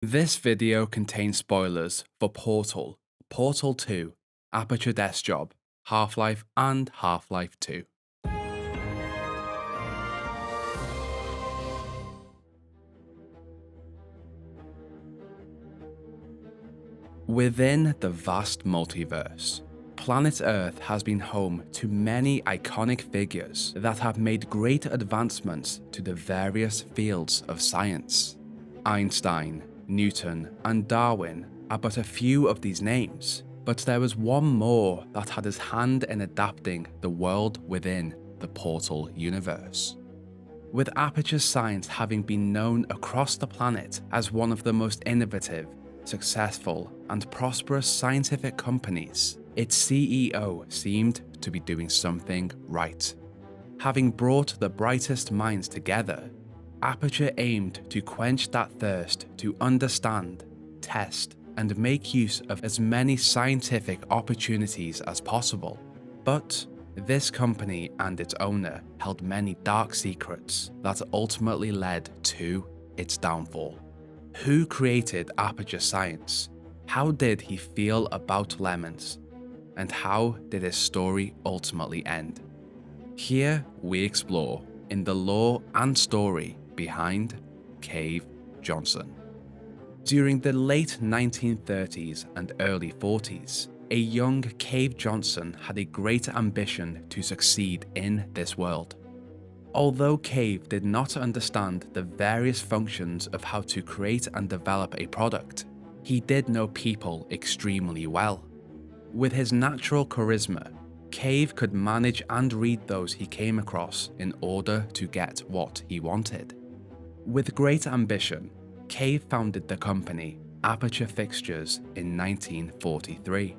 This video contains spoilers for Portal, Portal 2, Aperture Desk Job, Half-Life and Half-Life 2. Within the vast multiverse, planet Earth has been home to many iconic figures that have made great advancements to the various fields of science. Einstein, Newton, and Darwin are but a few of these names, but there was one more that had his hand in adapting the world within the Portal universe. With Aperture Science having been known across the planet as one of the most innovative, successful, and prosperous scientific companies, its CEO seemed to be doing something right. Having brought the brightest minds together, Aperture aimed to quench that thirst to understand, test, and make use of as many scientific opportunities as possible. But this company and its owner held many dark secrets that ultimately led to its downfall. Who created Aperture Science? How did he feel about lemons? And how did his story ultimately end? Here we explore in the lore and story behind Cave Johnson. During the late 1930s and early 40s, a young Cave Johnson had a great ambition to succeed in this world. Although Cave did not understand the various functions of how to create and develop a product, he did know people extremely well. With his natural charisma, Cave could manage and read those he came across in order to get what he wanted. With great ambition, Cave founded the company Aperture Fixtures in 1943.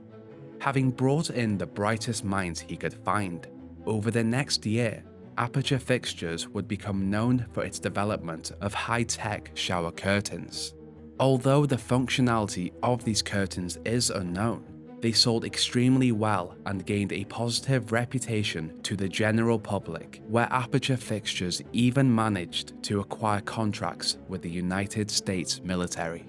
Having brought in the brightest minds he could find, over the next year, Aperture Fixtures would become known for its development of high-tech shower curtains. Although the functionality of these curtains is unknown, they sold extremely well and gained a positive reputation to the general public, where Aperture Fixtures even managed to acquire contracts with the United States military.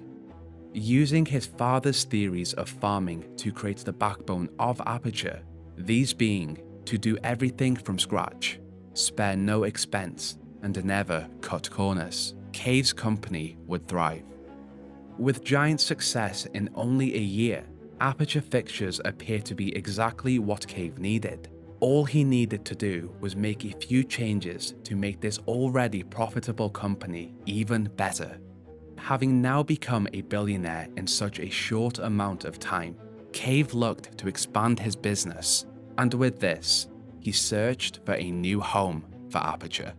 Using his father's theories of farming to create the backbone of Aperture, these being to do everything from scratch, spare no expense, and never cut corners, Cave's company would thrive. With giant success in only a year, Aperture Fixtures appeared to be exactly what Cave needed. All he needed to do was make a few changes to make this already profitable company even better. Having now become a billionaire in such a short amount of time, Cave looked to expand his business, and with this, he searched for a new home for Aperture.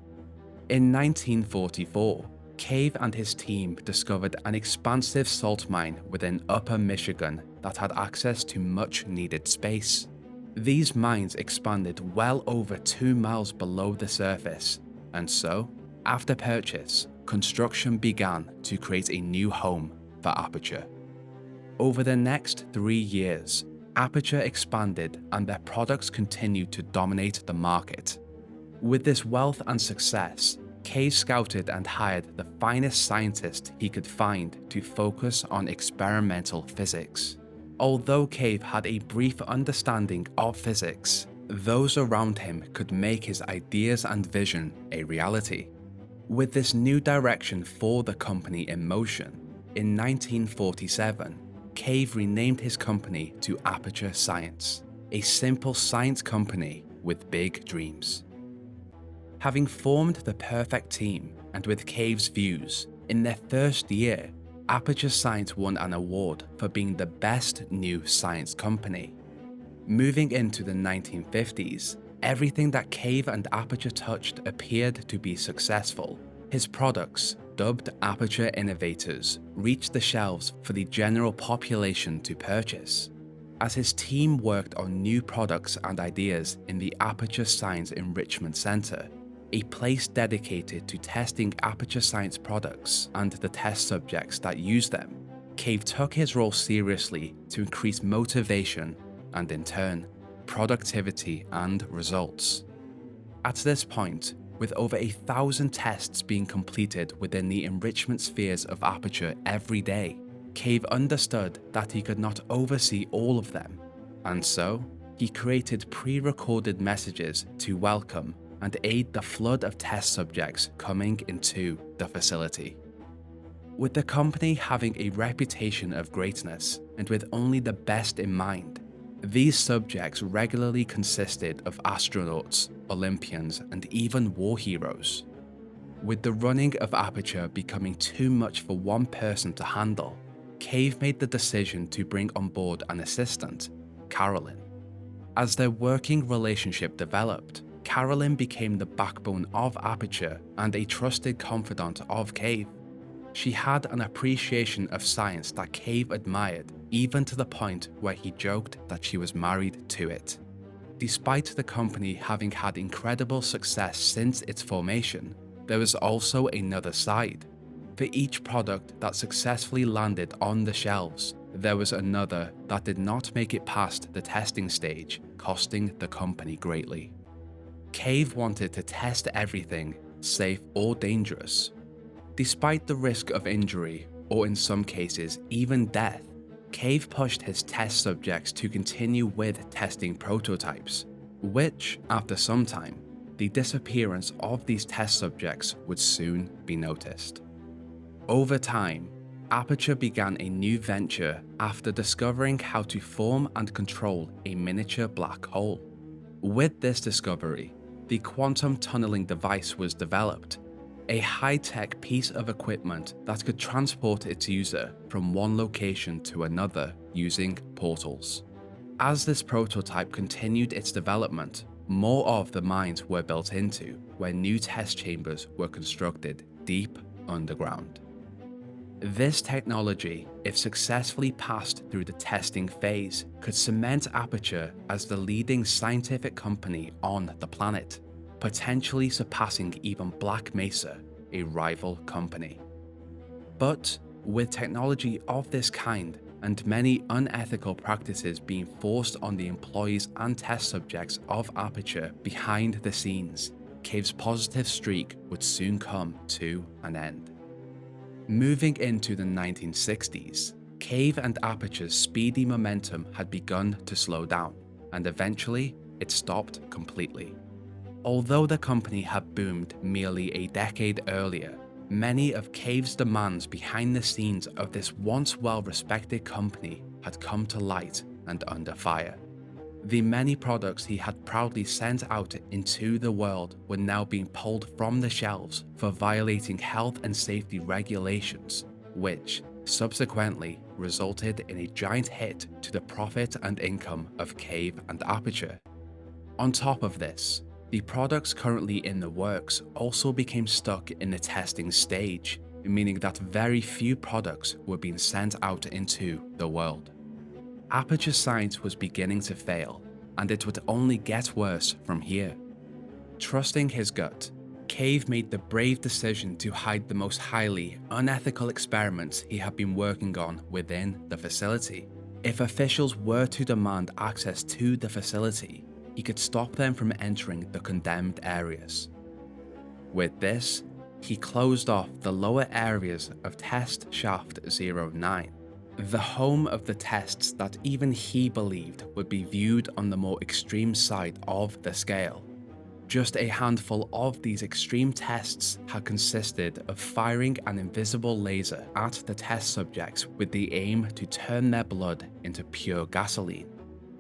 In 1944, Cave and his team discovered an expansive salt mine within Upper Michigan that had access to much needed space. These mines expanded well over 2 miles below the surface, and so, after purchase, construction began to create a new home for Aperture. Over the next 3 years, Aperture expanded and their products continued to dominate the market. With this wealth and success, Cave scouted and hired the finest scientists he could find to focus on experimental physics. Although Cave had a brief understanding of physics, those around him could make his ideas and vision a reality. With this new direction for the company in motion, in 1947, Cave renamed his company to Aperture Science, a simple science company with big dreams. Having formed the perfect team and with Cave's views, in their first year, Aperture Science won an award for being the best new science company. Moving into the 1950s, everything that Cave and Aperture touched appeared to be successful. His products, dubbed Aperture Innovators, reached the shelves for the general population to purchase. As his team worked on new products and ideas in the Aperture Science Enrichment Center, a place dedicated to testing Aperture Science products and the test subjects that use them, Cave took his role seriously to increase motivation and, in turn, productivity and results. At this point, with over 1,000 tests being completed within the enrichment spheres of Aperture every day, Cave understood that he could not oversee all of them, and so he created pre-recorded messages to welcome and aid the flood of test subjects coming into the facility. With the company having a reputation of greatness and with only the best in mind, these subjects regularly consisted of astronauts, Olympians, and even war heroes. With the running of Aperture becoming too much for one person to handle, Cave made the decision to bring on board an assistant, Carolyn. As their working relationship developed, Carolyn became the backbone of Aperture and a trusted confidant of Cave. She had an appreciation of science that Cave admired, even to the point where he joked that she was married to it. Despite the company having had incredible success since its formation, there was also another side. For each product that successfully landed on the shelves, there was another that did not make it past the testing stage, costing the company greatly. Cave wanted to test everything, safe or dangerous. Despite the risk of injury, or in some cases even death, Cave pushed his test subjects to continue with testing prototypes, which, after some time, the disappearance of these test subjects would soon be noticed. Over time, Aperture began a new venture after discovering how to form and control a miniature black hole. With this discovery, the quantum tunneling device was developed, a high-tech piece of equipment that could transport its user from one location to another using portals. As this prototype continued its development, more of the mines were built into, where new test chambers were constructed deep underground. This technology, if successfully passed through the testing phase, could cement Aperture as the leading scientific company on the planet, potentially surpassing even Black Mesa, a rival company. But with technology of this kind and many unethical practices being forced on the employees and test subjects of Aperture behind the scenes, Cave's positive streak would soon come to an end. Moving into the 1960s, Cave and Aperture's speedy momentum had begun to slow down, and eventually it stopped completely. Although the company had boomed merely a decade earlier, many of Cave's demands behind the scenes of this once well-respected company had come to light and under fire. The many products he had proudly sent out into the world were now being pulled from the shelves for violating health and safety regulations, which subsequently resulted in a giant hit to the profit and income of Cave and Aperture. On top of this, the products currently in the works also became stuck in the testing stage, meaning that very few products were being sent out into the world. Aperture Science was beginning to fail, and it would only get worse from here. Trusting his gut, Cave made the brave decision to hide the most highly unethical experiments he had been working on within the facility. If officials were to demand access to the facility, he could stop them from entering the condemned areas. With this, he closed off the lower areas of Test Shaft 09, the home of the tests that even he believed would be viewed on the more extreme side of the scale. Just a handful of these extreme tests had consisted of firing an invisible laser at the test subjects with the aim to turn their blood into pure gasoline,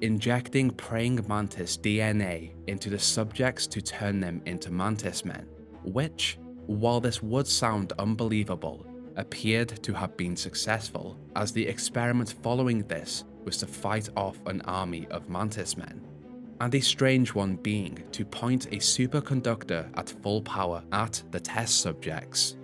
injecting praying mantis DNA into the subjects to turn them into mantis men, which, while this would sound unbelievable, appeared to have been successful, as the experiment following this was to fight off an army of mantis men, and a strange one being to point a superconductor at full power at the test subjects.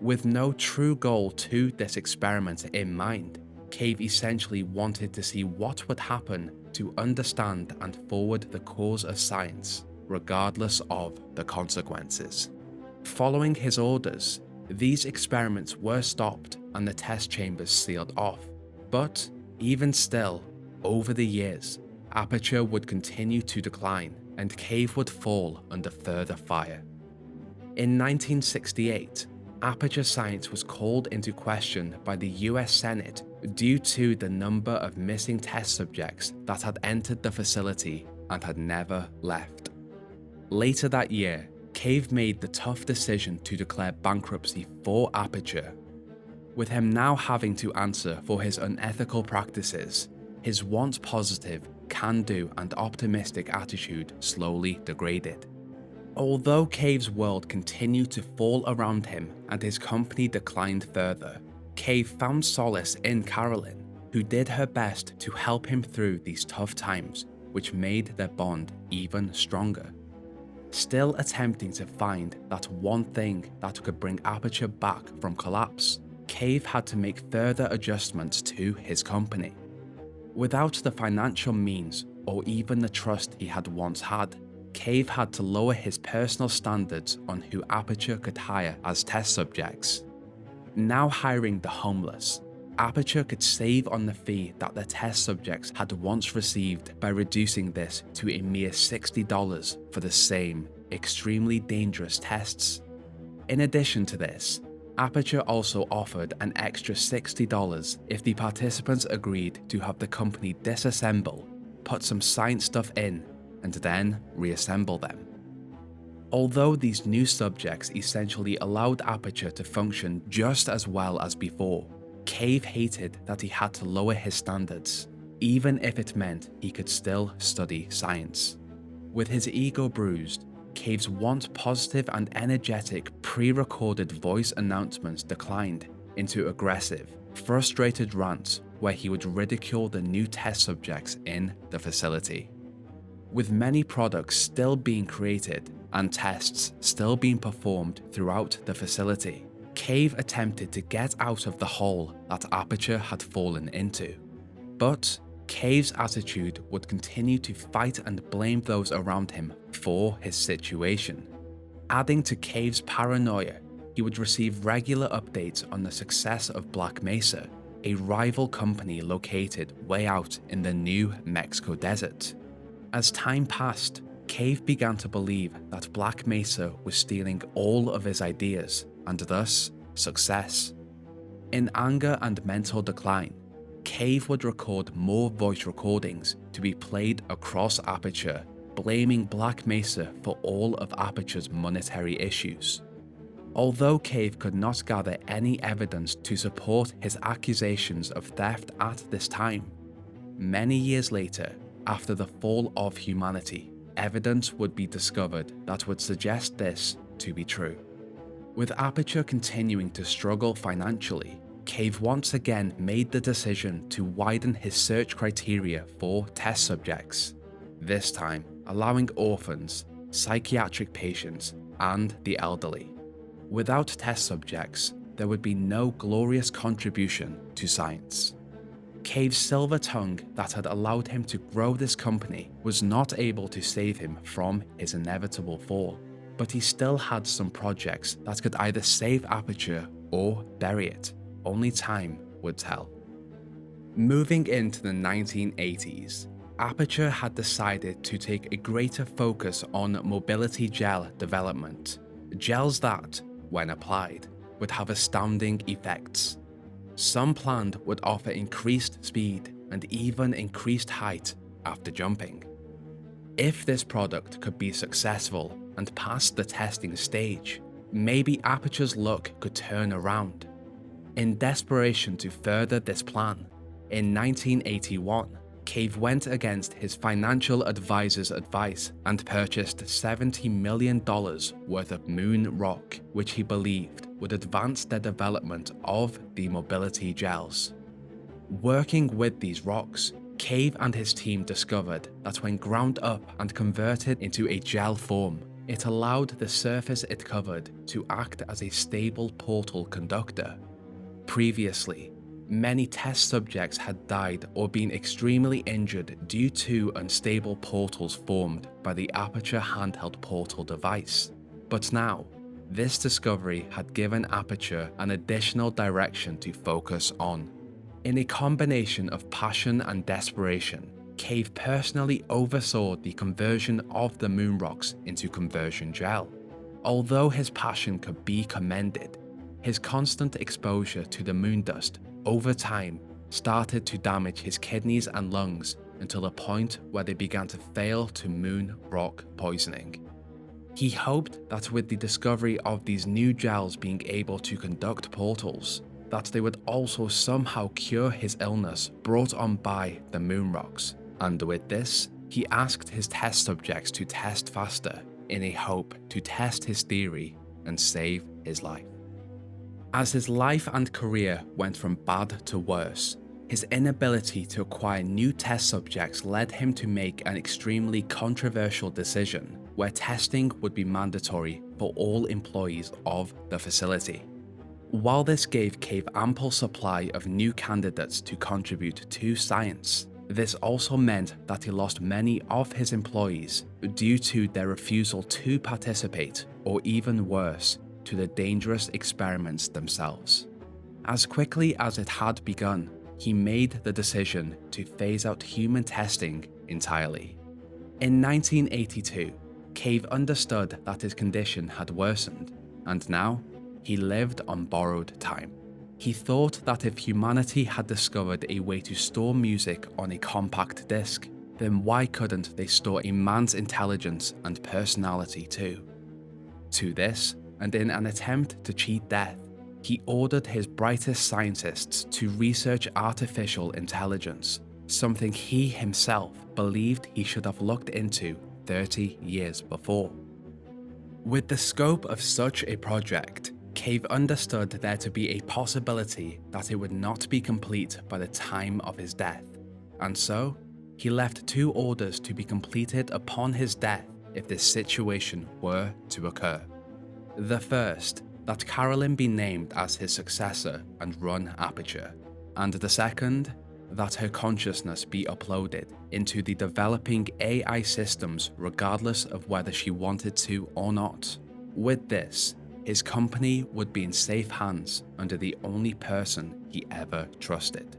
With no true goal to this experiment in mind, Cave essentially wanted to see what would happen to understand and forward the cause of science, regardless of the consequences. Following his orders, these experiments were stopped and the test chambers sealed off, but even still, over the years, Aperture would continue to decline and Cave would fall under further fire. In 1968, Aperture Science was called into question by the US Senate due to the number of missing test subjects that had entered the facility and had never left. Later that year, Cave made the tough decision to declare bankruptcy for Aperture. With him now having to answer for his unethical practices, his once positive, can-do and optimistic attitude slowly degraded. Although Cave's world continued to fall around him and his company declined further, Cave found solace in Carolyn, who did her best to help him through these tough times, which made their bond even stronger. Still attempting to find that one thing that could bring Aperture back from collapse, Cave had to make further adjustments to his company. Without the financial means or even the trust he had once had, Cave had to lower his personal standards on who Aperture could hire as test subjects. Now hiring the homeless, Aperture could save on the fee that the test subjects had once received by reducing this to a mere $60 for the same, extremely dangerous tests. In addition to this, Aperture also offered an extra $60 if the participants agreed to have the company disassemble, put some science stuff in, and then reassemble them. Although these new subjects essentially allowed Aperture to function just as well as before, Cave hated that he had to lower his standards, even if it meant he could still study science. With his ego bruised, Cave's once positive and energetic pre-recorded voice announcements declined into aggressive, frustrated rants where he would ridicule the new test subjects in the facility. With many products still being created and tests still being performed throughout the facility, Cave attempted to get out of the hole that Aperture had fallen into. But Cave's attitude would continue to fight and blame those around him for his situation. Adding to Cave's paranoia, he would receive regular updates on the success of Black Mesa, a rival company located way out in the New Mexico desert. As time passed, Cave began to believe that Black Mesa was stealing all of his ideas and thus success. In anger and mental decline, Cave would record more voice recordings to be played across Aperture, blaming Black Mesa for all of Aperture's monetary issues. Although Cave could not gather any evidence to support his accusations of theft at this time, many years later, after the fall of humanity, evidence would be discovered that would suggest this to be true. With Aperture continuing to struggle financially, Cave once again made the decision to widen his search criteria for test subjects, this time allowing orphans, psychiatric patients, and the elderly. Without test subjects, there would be no glorious contribution to science. Cave's silver tongue that had allowed him to grow this company was not able to save him from his inevitable fall, but he still had some projects that could either save Aperture or bury it. Only time would tell. Moving into the 1980s, Aperture had decided to take a greater focus on mobility gel development, gels that, when applied, would have astounding effects. Some planned would offer increased speed and even increased height after jumping. If this product could be successful and pass the testing stage, maybe Aperture's luck could turn around. In desperation to further this plan, in 1981, Cave went against his financial advisor's advice and purchased $70 million worth of moon rock, which he believed would advance the development of the mobility gels. Working with these rocks, Cave and his team discovered that when ground up and converted into a gel form, it allowed the surface it covered to act as a stable portal conductor. Previously, many test subjects had died or been extremely injured due to unstable portals formed by the Aperture handheld portal device. But now, this discovery had given Aperture an additional direction to focus on. In a combination of passion and desperation, Cave personally oversaw the conversion of the moon rocks into conversion gel. Although his passion could be commended, his constant exposure to the moon dust over time started to damage his kidneys and lungs until the point where they began to fail to moon rock poisoning. He hoped that with the discovery of these new gels being able to conduct portals, that they would also somehow cure his illness brought on by the moon rocks, and with this, he asked his test subjects to test faster in a hope to test his theory and save his life. As his life and career went from bad to worse, his inability to acquire new test subjects led him to make an extremely controversial decision where testing would be mandatory for all employees of the facility. While this gave Cave ample supply of new candidates to contribute to science, this also meant that he lost many of his employees due to their refusal to participate, or even worse, to the dangerous experiments themselves. As quickly as it had begun, he made the decision to phase out human testing entirely. In 1982, Cave understood that his condition had worsened, and now he lived on borrowed time. He thought that if humanity had discovered a way to store music on a compact disc, then why couldn't they store a man's intelligence and personality too? To this, and in an attempt to cheat death, he ordered his brightest scientists to research artificial intelligence, something he himself believed he should have looked into 30 years before. With the scope of such a project, Cave understood there to be a possibility that it would not be complete by the time of his death, and so he left 2 orders to be completed upon his death if this situation were to occur. The first, that Carolyn be named as his successor and run Aperture, and the second, that her consciousness be uploaded into the developing AI systems regardless of whether she wanted to or not. With this, his company would be in safe hands under the only person he ever trusted.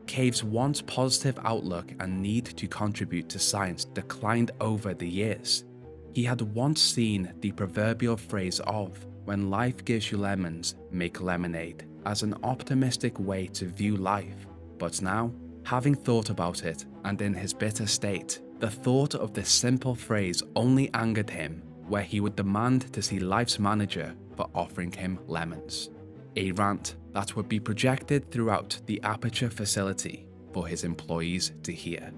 Cave's once positive outlook and need to contribute to science declined over the years. He had once seen the proverbial phrase of, "When life gives you lemons, make lemonade," as an optimistic way to view life, but now, having thought about it and in his bitter state, the thought of this simple phrase only angered him, where he would demand to see life's manager for offering him lemons. A rant that would be projected throughout the Aperture facility for his employees to hear.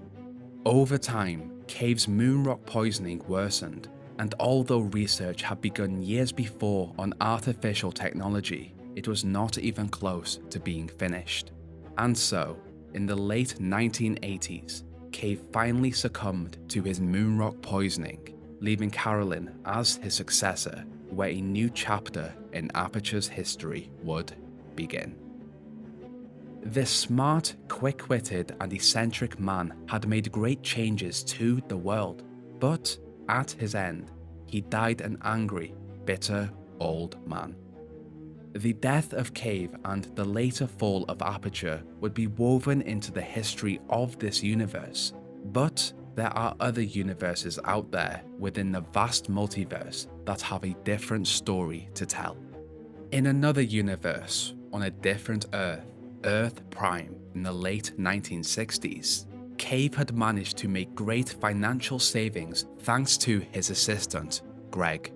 Over time, Cave's moon rock poisoning worsened, and although research had begun years before on artificial technology, it was not even close to being finished. And so, in the late 1980s, Cave finally succumbed to his moon rock poisoning, leaving Carolyn as his successor, where a new chapter in Aperture's history would begin. This smart, quick-witted and eccentric man had made great changes to the world, but at his end, he died an angry, bitter old man. The death of Cave and the later fall of Aperture would be woven into the history of this universe, but there are other universes out there within the vast multiverse that have a different story to tell. In another universe, on a different Earth, Earth Prime, in the late 1960s, Cave had managed to make great financial savings thanks to his assistant, Greg.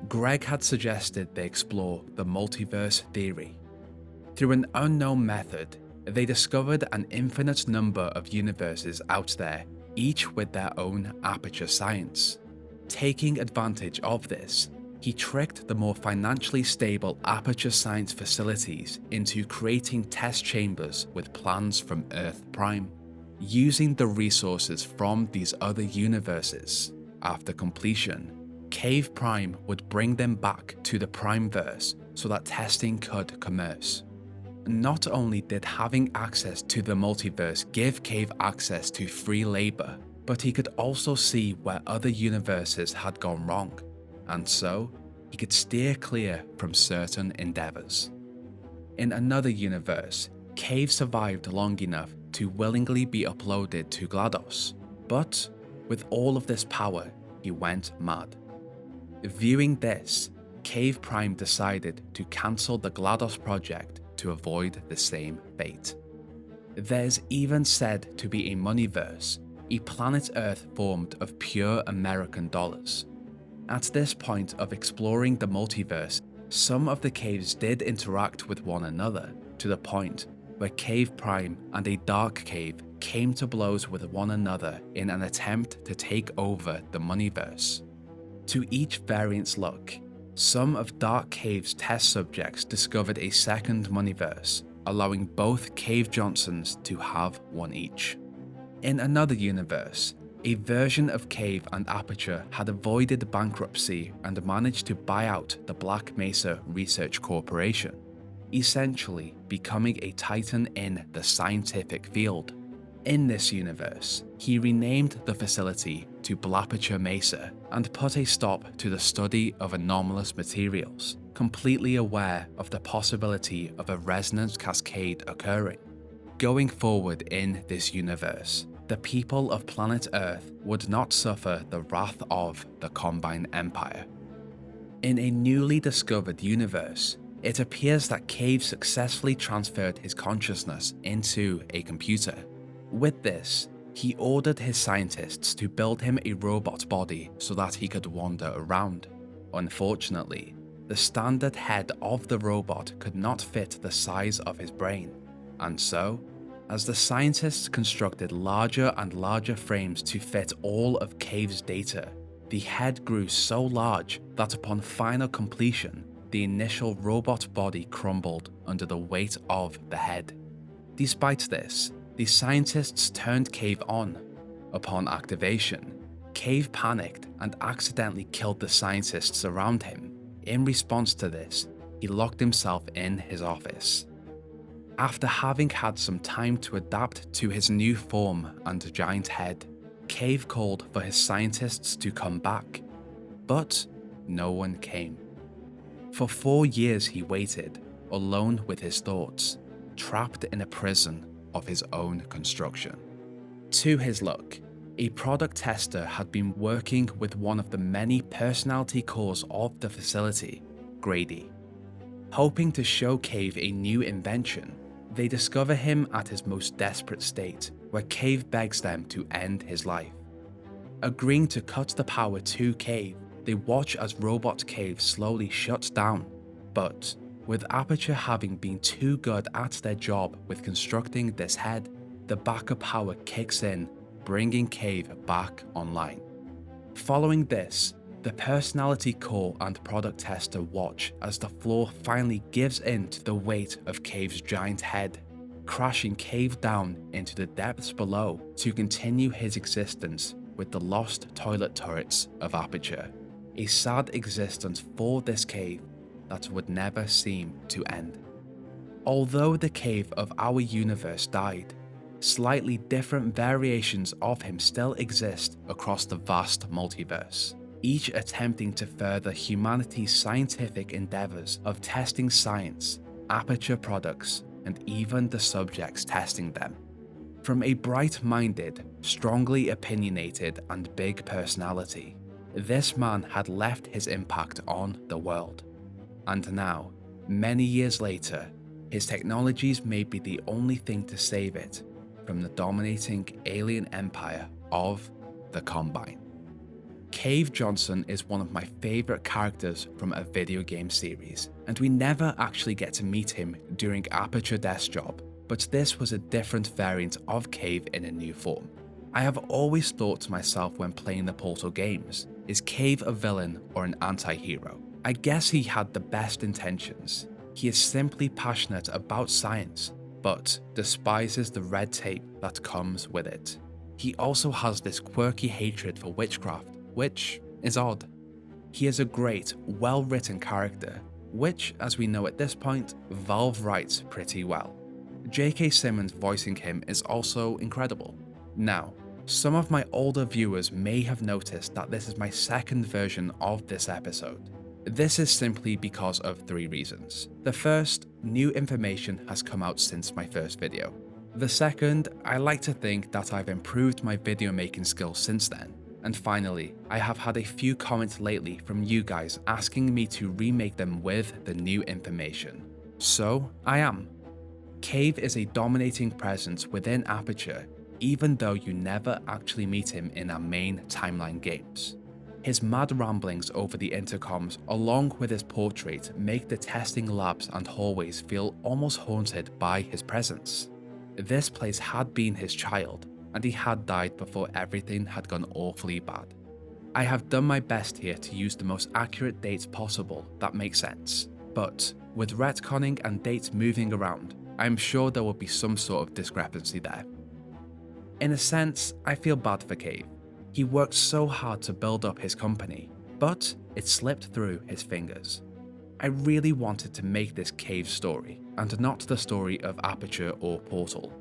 Greg had suggested they explore the multiverse theory. Through an unknown method, they discovered an infinite number of universes out there, each with their own Aperture Science. Taking advantage of this, he tricked the more financially stable Aperture Science facilities into creating test chambers with plans from Earth Prime. Using the resources from these other universes, after completion, Cave Prime would bring them back to the Primeverse so that testing could commence. Not only did having access to the multiverse give Cave access to free labor, but he could also see where other universes had gone wrong, and so he could steer clear from certain endeavors. In another universe, Cave survived long enough to willingly be uploaded to GLaDOS, but with all of this power, he went mad. Viewing this, Cave Prime decided to cancel the GLaDOS project to avoid the same fate. There's even said to be a Multiverse, a planet Earth formed of pure American dollars. At this point of exploring the multiverse, some of the caves did interact with one another, to the point where Cave Prime and a Dark Cave came to blows with one another in an attempt to take over the Multiverse. To each variant's luck, some of Dark Cave's test subjects discovered a second Multiverse, allowing both Cave Johnsons to have one each. In another universe, a version of Cave and Aperture had avoided bankruptcy and managed to buy out the Black Mesa Research Corporation, essentially becoming a titan in the scientific field. In this universe, he renamed the facility to Aperture Mesa and put a stop to the study of anomalous materials, completely aware of the possibility of a resonance cascade occurring. Going forward in this universe, the people of planet Earth would not suffer the wrath of the Combine Empire. In a newly discovered universe, it appears that Cave successfully transferred his consciousness into a computer. With this, he ordered his scientists to build him a robot body so that he could wander around. Unfortunately, the standard head of the robot could not fit the size of his brain, and so, as the scientists constructed larger and larger frames to fit all of Cave's data, the head grew so large that upon final completion, the initial robot body crumbled under the weight of the head. Despite this, the scientists turned Cave on. Upon activation, Cave panicked and accidentally killed the scientists around him. In response to this, he locked himself in his office. After having had some time to adapt to his new form and giant head, Cave called for his scientists to come back, but no one came. For 4 years he waited, alone with his thoughts, trapped in a prison of his own construction. To his luck, a product tester had been working with one of the many personality cores of the facility, Grady. Hoping to show Cave a new invention, they discover him at his most desperate state, where Cave begs them to end his life. Agreeing to cut the power to Cave, they watch as Robot Cave slowly shuts down, but with Aperture having been too good at their job with constructing this head, the backup power kicks in, bringing Cave back online. Following this, the personality core and product tester watch as the floor finally gives in to the weight of Cave's giant head, crashing Cave down into the depths below to continue his existence with the lost toilet turrets of Aperture. A sad existence for this Cave that would never seem to end. Although the Cave of our universe died, slightly different variations of him still exist across the vast multiverse, each attempting to further humanity's scientific endeavors of testing science, Aperture products, and even the subjects testing them. From a bright-minded, strongly opinionated, and big personality, this man had left his impact on the world. And now, many years later, his technologies may be the only thing to save it from the dominating alien empire of the Combine. Cave Johnson is one of my favourite characters from a video game series, and we never actually get to meet him during Aperture Death's job, but this was a different variant of Cave in a new form. I have always thought to myself when playing the Portal games, is Cave a villain or an anti-hero? I guess he had the best intentions. He is simply passionate about science, but despises the red tape that comes with it. He also has this quirky hatred for witchcraft, which is odd. He is a great, well-written character, which, as we know at this point, Valve writes pretty well. J.K. Simmons voicing him is also incredible. Now, some of my older viewers may have noticed that this is my second version of this episode. This is simply because of 3 reasons. The first, new information has come out since my first video. The second, I like to think that I've improved my video making skills since then. And finally, I have had a few comments lately from you guys asking me to remake them with the new information. So I am. Cave is a dominating presence within Aperture, even though you never actually meet him in our main timeline games. His mad ramblings over the intercoms along with his portrait make the testing labs and hallways feel almost haunted by his presence. This place had been his child, and he had died before everything had gone awfully bad. I have done my best here to use the most accurate dates possible that make sense, but with retconning and dates moving around, I am sure there will be some sort of discrepancy there. In a sense, I feel bad for Cave. He worked so hard to build up his company, but it slipped through his fingers. I really wanted to make this Cave story, and not the story of Aperture or Portal.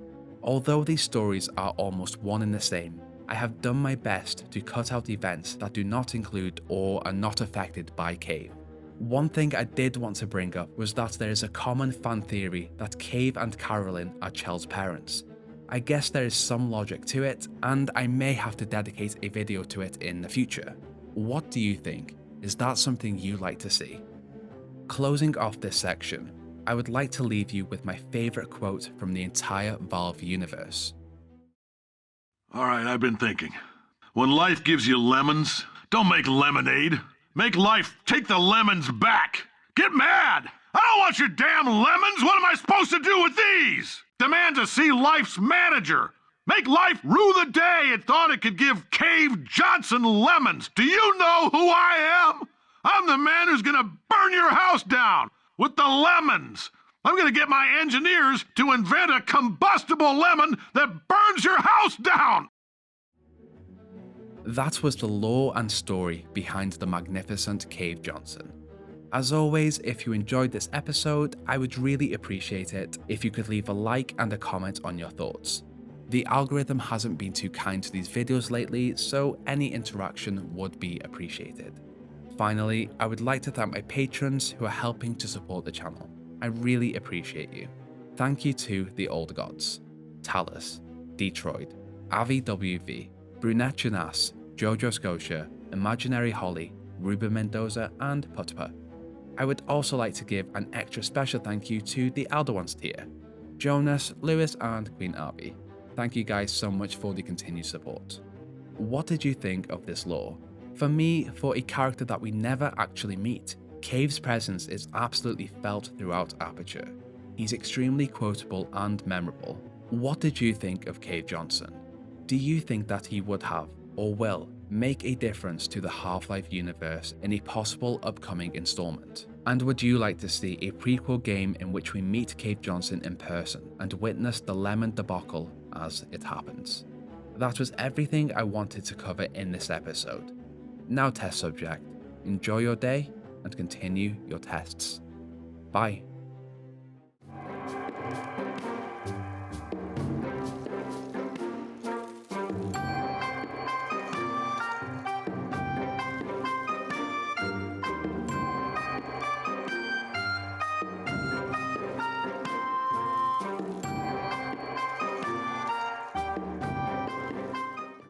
Although these stories are almost one and the same, I have done my best to cut out events that do not include or are not affected by Cave. One thing I did want to bring up was that there is a common fan theory that Cave and Carolyn are Chell's parents. I guess there is some logic to it, and I may have to dedicate a video to it in the future. What do you think? Is that something you like to see? Closing off this section, I would like to leave you with my favourite quote from the entire Valve universe. Alright, I've been thinking. When life gives you lemons, don't make lemonade. Make life take the lemons back. Get mad! I don't want your damn lemons! What am I supposed to do with these? Demand to see life's manager. Make life rue the day it thought it could give Cave Johnson lemons. Do you know who I am? I'm the man who's gonna burn your house down with the lemons. I'm gonna get my engineers to invent a combustible lemon that burns your house down. That was the lore and story behind the magnificent Cave Johnson. As always, if you enjoyed this episode, I would really appreciate it if you could leave a like and a comment on your thoughts. The algorithm hasn't been too kind to these videos lately, so any interaction would be appreciated. Finally, I would like to thank my patrons who are helping to support the channel. I really appreciate you. Thank you to the Old Gods, Talus, Detroit, Avi WV, Brunette Jonas, Jojo Scotia, Imaginary Holly, Ruben Mendoza, and Putpa. I would also like to give an extra special thank you to the Elder Ones tier, Jonas, Lewis, and Queen Avi. Thank you guys so much for the continued support. What did you think of this lore? For me, for a character that we never actually meet, Cave's presence is absolutely felt throughout Aperture. He's extremely quotable and memorable. What did you think of Cave Johnson? Do you think that he would have, or will, make a difference to the Half-Life universe in a possible upcoming installment? And would you like to see a prequel game in which we meet Cave Johnson in person and witness the lemon debacle as it happens? That was everything I wanted to cover in this episode. Now test subject, enjoy your day and continue your tests. Bye.